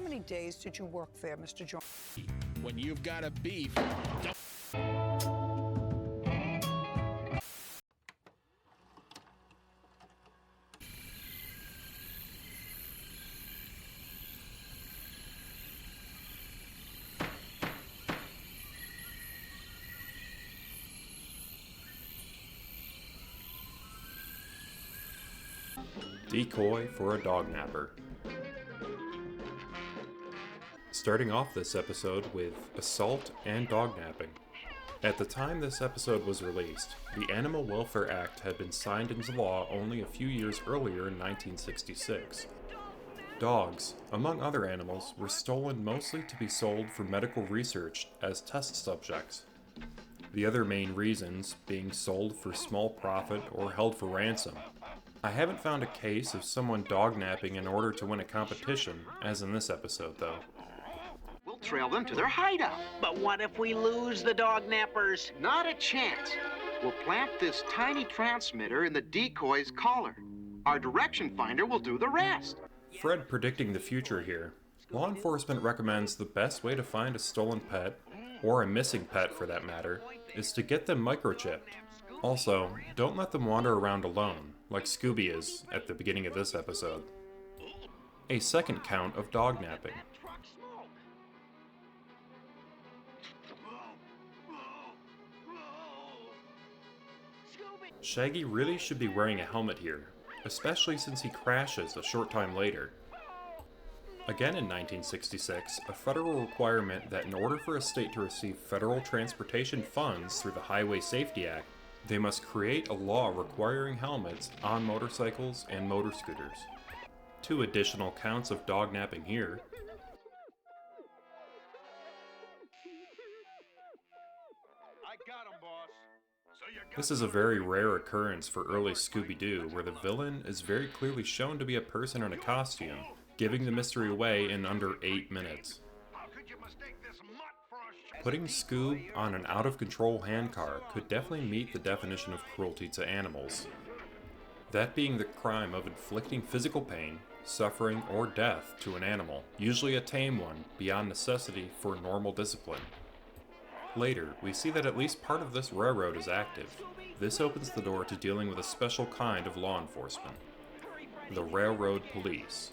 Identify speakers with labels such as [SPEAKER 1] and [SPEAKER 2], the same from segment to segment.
[SPEAKER 1] many days did you work there, Mr. Jones?
[SPEAKER 2] When you've got a beef, don't...
[SPEAKER 3] Decoy for a Dognapper. Starting off this episode with assault and dognapping. At the time this episode was released, the Animal Welfare Act had been signed into law only a few years earlier in 1966. Dogs, among other animals, were stolen mostly to be sold for medical research as test subjects. The other main reasons being sold for small profit or held for ransom. I haven't found a case of someone dognapping in order to win a competition, as in this episode though.
[SPEAKER 4] We'll trail them to their hideout.
[SPEAKER 5] But what if we lose the dognappers?
[SPEAKER 4] Not a chance. We'll plant this tiny transmitter in the decoy's collar. Our direction finder will do the rest.
[SPEAKER 3] Fred predicting the future here. Law enforcement recommends the best way to find a stolen pet, or a missing pet for that matter, is to get them microchipped. Also, don't let them wander around alone, like Scooby is at the beginning of this episode. A second count of dognapping. Shaggy really should be wearing a helmet here, especially since he crashes a short time later. Again in 1966, a federal requirement that in order for a state to receive federal transportation funds through the Highway Safety Act, they must create a law requiring helmets on motorcycles and motor scooters. 2 additional counts of dognapping here.
[SPEAKER 2] I got him, boss.
[SPEAKER 3] This is a very rare occurrence for early Scooby Doo, where the villain is very clearly shown to be a person in a costume, giving the mystery away in under 8 minutes. Putting Scoob on an out-of-control handcar could definitely meet the definition of cruelty to animals. That being the crime of inflicting physical pain, suffering, or death to an animal, usually a tame one, beyond necessity for normal discipline. Later, we see that at least part of this railroad is active. This opens the door to dealing with a special kind of law enforcement. The Railroad Police.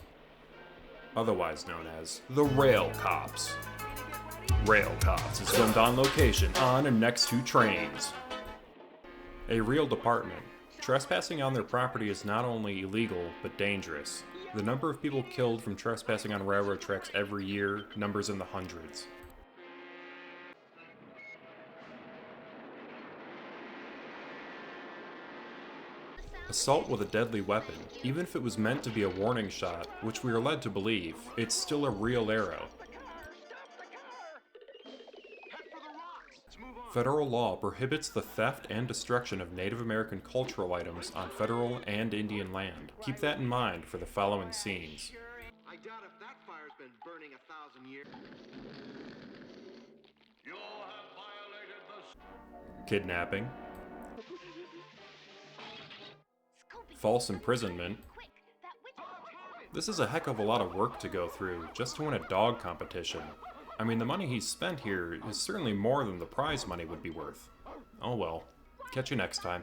[SPEAKER 3] Otherwise known as the Rail Cops. Rail Cops is filmed on location on and next to trains. A real department. Trespassing on their property is not only illegal, but dangerous. The number of people killed from trespassing on railroad tracks every year numbers in the hundreds. Assault with a deadly weapon, even if it was meant to be a warning shot, which we are led to believe, it's still a real arrow. Federal law prohibits the theft and destruction of Native American cultural items on federal and Indian land. Keep that in mind for the following scenes.
[SPEAKER 4] I doubt if that fire's been burning 1,000 years.
[SPEAKER 2] You have violated the...
[SPEAKER 3] Kidnapping. False imprisonment. This is a heck of a lot of work to go through just to win a dog competition. I mean, the money he's spent here is certainly more than the prize money would be worth. Oh well. Catch you next time.